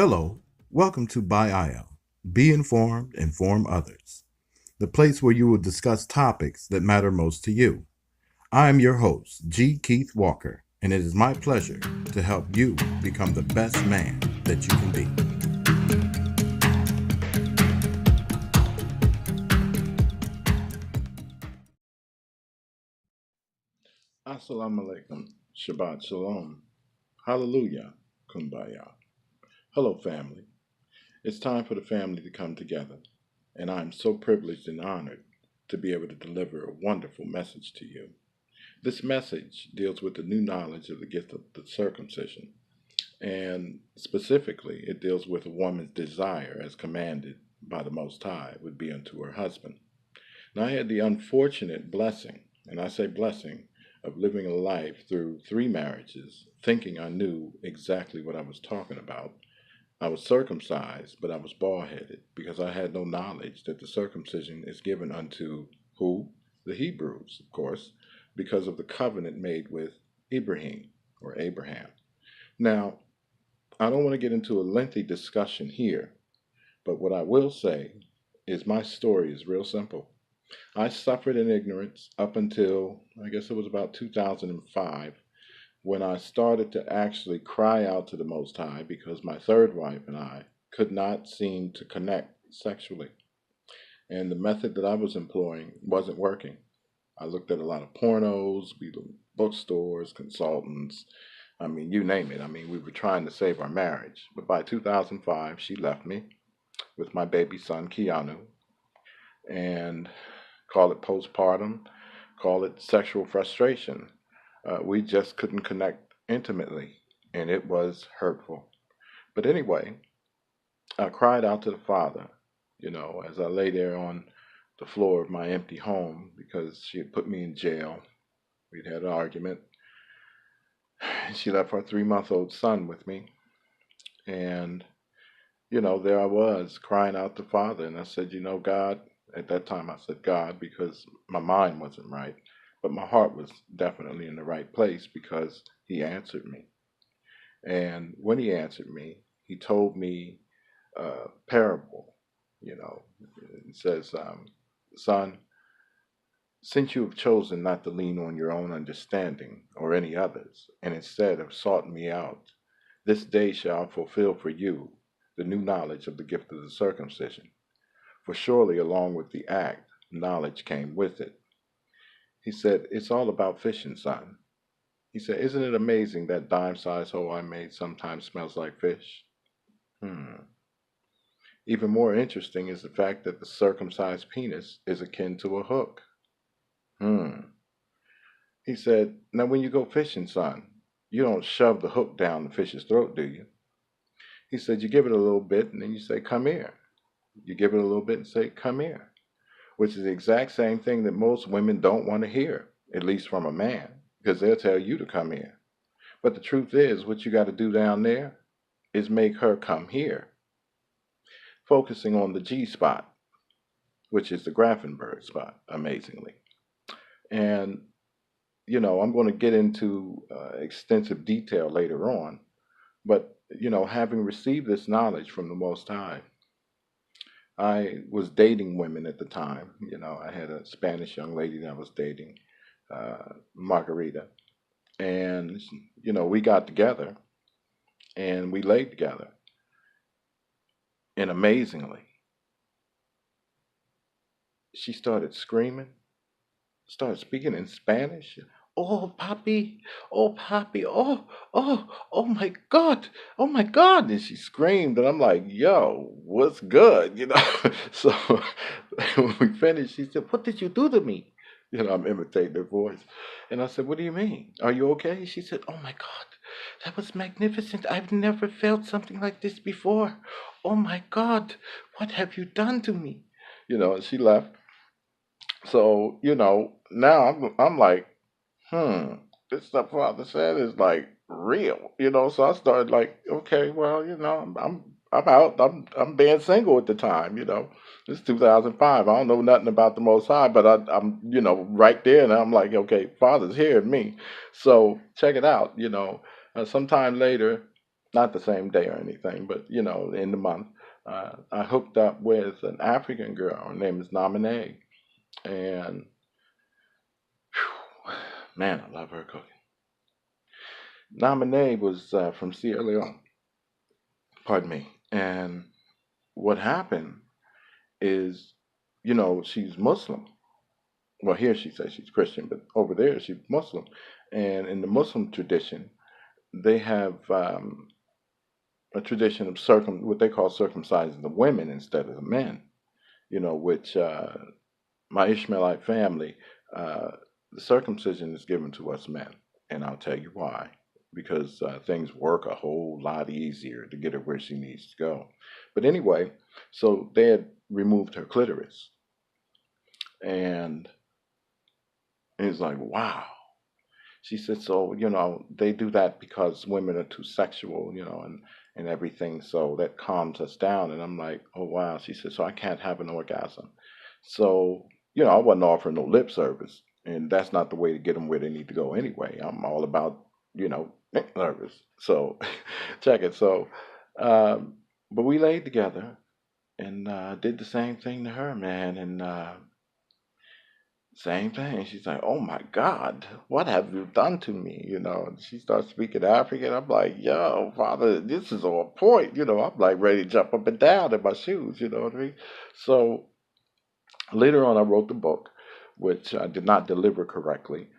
Hello, welcome to BIIL. Be informed, inform others. The place where you will discuss topics that matter most to you. I am your host, G. Keith Walker, and it is my pleasure to help you become the best man that you can be. Assalamu alaikum, Shabbat Shalom, Hallelujah, Kumbaya. Hello, family. It's time for the family to come together, and I'm so privileged and honored to be able to deliver a wonderful message to you. This message deals with the new knowledge of the gift of the circumcision, and specifically, it deals with a woman's desire as commanded by the Most High would be unto her husband. Now, I had the unfortunate blessing, and I say blessing, of living a life through 3 marriages, thinking I knew exactly what I was talking about. I was circumcised, but I was bald-headed, because I had no knowledge that the circumcision is given unto who? The Hebrews, of course, because of the covenant made with Ibrahim, or Abraham. Now, I don't want to get into a lengthy discussion here, but what I will say is my story is real simple. I suffered in ignorance up until, I guess it was about 2005, when I started to actually cry out to the Most High because my third wife and I could not seem to connect sexually. And the method that I was employing wasn't working. I looked at a lot of pornos, bookstores, consultants, you name it. We were trying to save our marriage. But by 2005, she left me with my baby son, Keanu, and call it postpartum, call it sexual frustration. We just couldn't connect intimately, and it was hurtful. But anyway, I cried out to the Father, as I lay there on the floor of my empty home because she had put me in jail. We'd had an argument. She left our 3-month-old son with me. And, there I was crying out to Father. And I said, God, at that time I said God because my mind wasn't right. But my heart was definitely in the right place because he answered me. And when he answered me, he told me a parable. It says, son, since you have chosen not to lean on your own understanding or any others, and instead have sought me out, this day shall fulfill for you the new knowledge of the gift of the circumcision. For surely along with the act, knowledge came with it. He said, it's all about fishing, son. He said, isn't it amazing that dime-sized hole I made sometimes smells like fish? Even more interesting is the fact that the circumcised penis is akin to a hook. He said, now when you go fishing, son, you don't shove the hook down the fish's throat, do you? He said, you give it a little bit and then you say, come here. You give it a little bit and say, come here. Which is the exact same thing that most women don't want to hear, at least from a man, because they'll tell you to come here. But the truth is, what you got to do down there is make her come here. Focusing on the G spot, which is the Grafenberg spot, amazingly. And, I'm going to get into extensive detail later on. But, having received this knowledge from the Most High, I was dating women at the time. I had a Spanish young lady that I was dating, Margarita. And, we got together and we laid together. And amazingly, she started screaming, started speaking in Spanish. Oh, papi, oh, papi, oh my God, oh my God. And she screamed, and I'm like, yo, what's good, So when we finished, she said, what did you do to me? I'm imitating her voice. And I said, what do you mean? Are you okay? She said, oh my God, that was magnificent. I've never felt something like this before. Oh my God, what have you done to me? And she left. So, now I'm like, this stuff Father said is like real, So I started like, okay, well, I'm out. I'm being single at the time, It's 2005. I don't know nothing about the Most High, but I'm right there, and I'm like, okay, Father's hearing me. So check it out, sometime later, not the same day or anything, but in the month, I hooked up with an African girl. Her name is Nominee, and whew, man, I love her cooking. Nominee was from Sierra Leone, pardon me, and what happened is, she's Muslim. Well, here she says she's Christian, but over there she's Muslim, and in the Muslim tradition, they have a tradition of what they call circumcising the women instead of the men. Which my Ishmaelite family, the circumcision is given to us men, and I'll tell you why. Because things work a whole lot easier to get her where she needs to go. But anyway, so they had removed her clitoris, and it's like, wow. She said, so, they do that because women are too sexual, and everything. So that calms us down. And I'm like, oh, wow. She said, so I can't have an orgasm. So, I wasn't offering no lip service. And that's not the way to get them where they need to go anyway. I'm all about, lip service. So check it. So, but we laid together and did the same thing to her, man. And same thing. She's like, "Oh my God, what have you done to me?" And she starts speaking African. I'm like, "Yo, Father, this is on point." I'm like ready to jump up and down in my shoes. You know what I mean? So later on, I wrote the book, which I did not deliver correctly,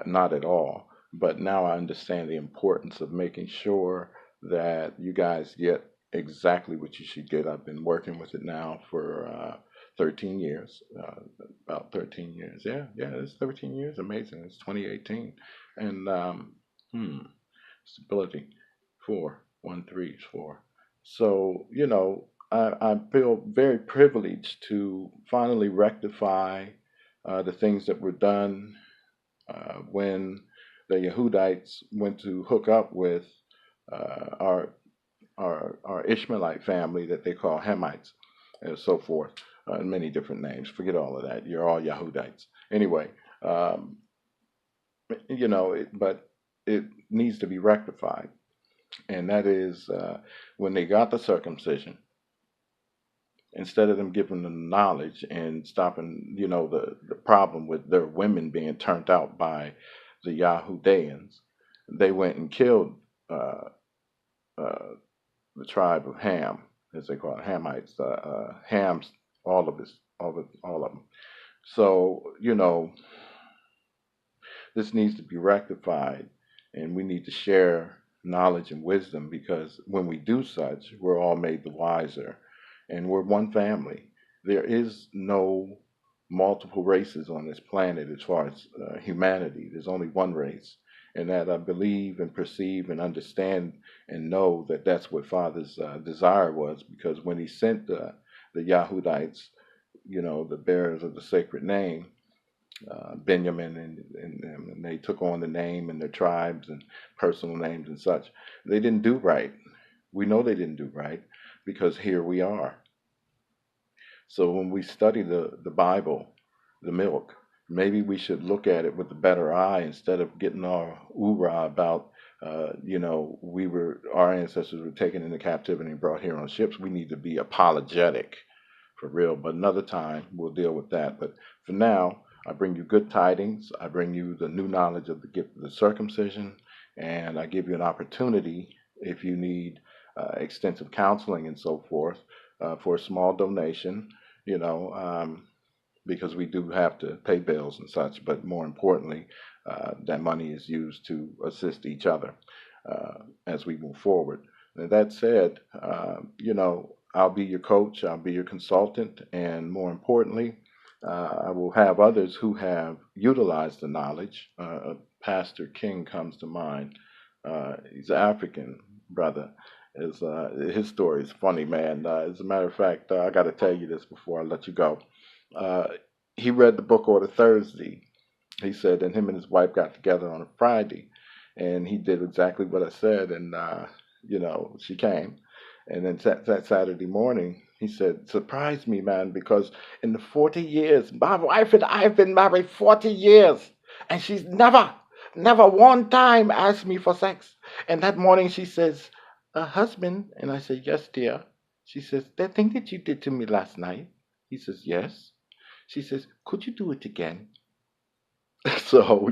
not at all. But now I understand the importance of making sure that you guys get exactly what you should get. I've been working with it now for 13 years, about 13 years. Yeah, it's 13 years. Amazing. It's 2018. And stability, 4, 1, 3 is 4. So, I feel very privileged to finally rectify the things that were done when the Yahudites went to hook up with our Ishmaelite family that they call Hamites and so forth, many different names. Forget all of that. You're all Yahudites. Anyway, but it needs to be rectified. And that is when they got the circumcision, instead of them giving them knowledge and stopping, the problem with their women being turned out by the Yahudians, they went and killed the tribe of Ham, as they call it, Hamites, Ham's, all of them. So, this needs to be rectified, and we need to share knowledge and wisdom, because when we do such, we're all made the wiser, and we're one family. There is no multiple races on this planet as far as humanity. There's only one race, and that I believe and perceive and understand and know that that's what Father's desire was, because when he sent the Yahudites, the bearers of the sacred name, Benjamin, and they took on the name and their tribes and personal names and such, they didn't do right. We know they didn't do right, because here we are. So when we study the Bible, the milk, maybe we should look at it with a better eye, instead of getting our oorah about, our ancestors were taken into captivity and brought here on ships. We need to be apologetic for real. But another time we'll deal with that. But for now, I bring you good tidings. I bring you the new knowledge of the gift of the circumcision, and I give you an opportunity, if you need extensive counseling and so forth, for a small donation, because we do have to pay bills and such, but more importantly, that money is used to assist each other as we move forward. And that said, I'll be your coach, I'll be your consultant, and more importantly, I will have others who have utilized the knowledge. Pastor King comes to mind. He's an African brother. His story is funny, man. As a matter of fact, I got to tell you this before I let you go. He read the book on a Thursday. He said, and him and his wife got together on a Friday, and he did exactly what I said, and she came. And then that Saturday morning, he said, surprised me, man, because in the 40 years, my wife and I have been married 40 years, and she's never one time asked me for sex. And that morning she says, a husband. And I said, yes, dear. She says, that thing that you did to me last night. He says, yes. She says, could you do it again? So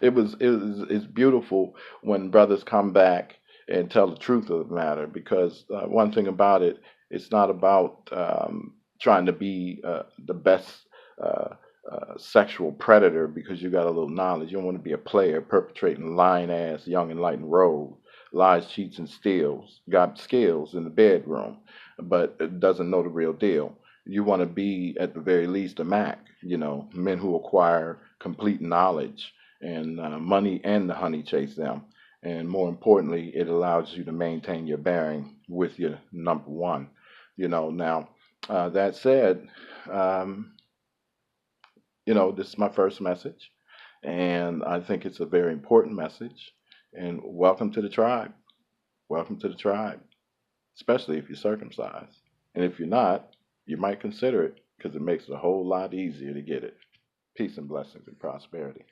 it's beautiful when brothers come back and tell the truth of the matter, because one thing about it, it's not about trying to be the best uh, sexual predator because you got a little knowledge. You don't want to be a player perpetrating lying ass young enlightened rogue, lies, cheats, and steals. Got skills in the bedroom, but doesn't know the real deal. You want to be at the very least a Mac, men who acquire complete knowledge, and money and the honey chase them. And more importantly, it allows you to maintain your bearing with your number one. Now, that said, um, this is my first message, and I think it's a very important message. And welcome to the tribe. Welcome to the tribe, especially if you're circumcised. And if you're not, you might consider it because it makes it a whole lot easier to get it. Peace and blessings and prosperity.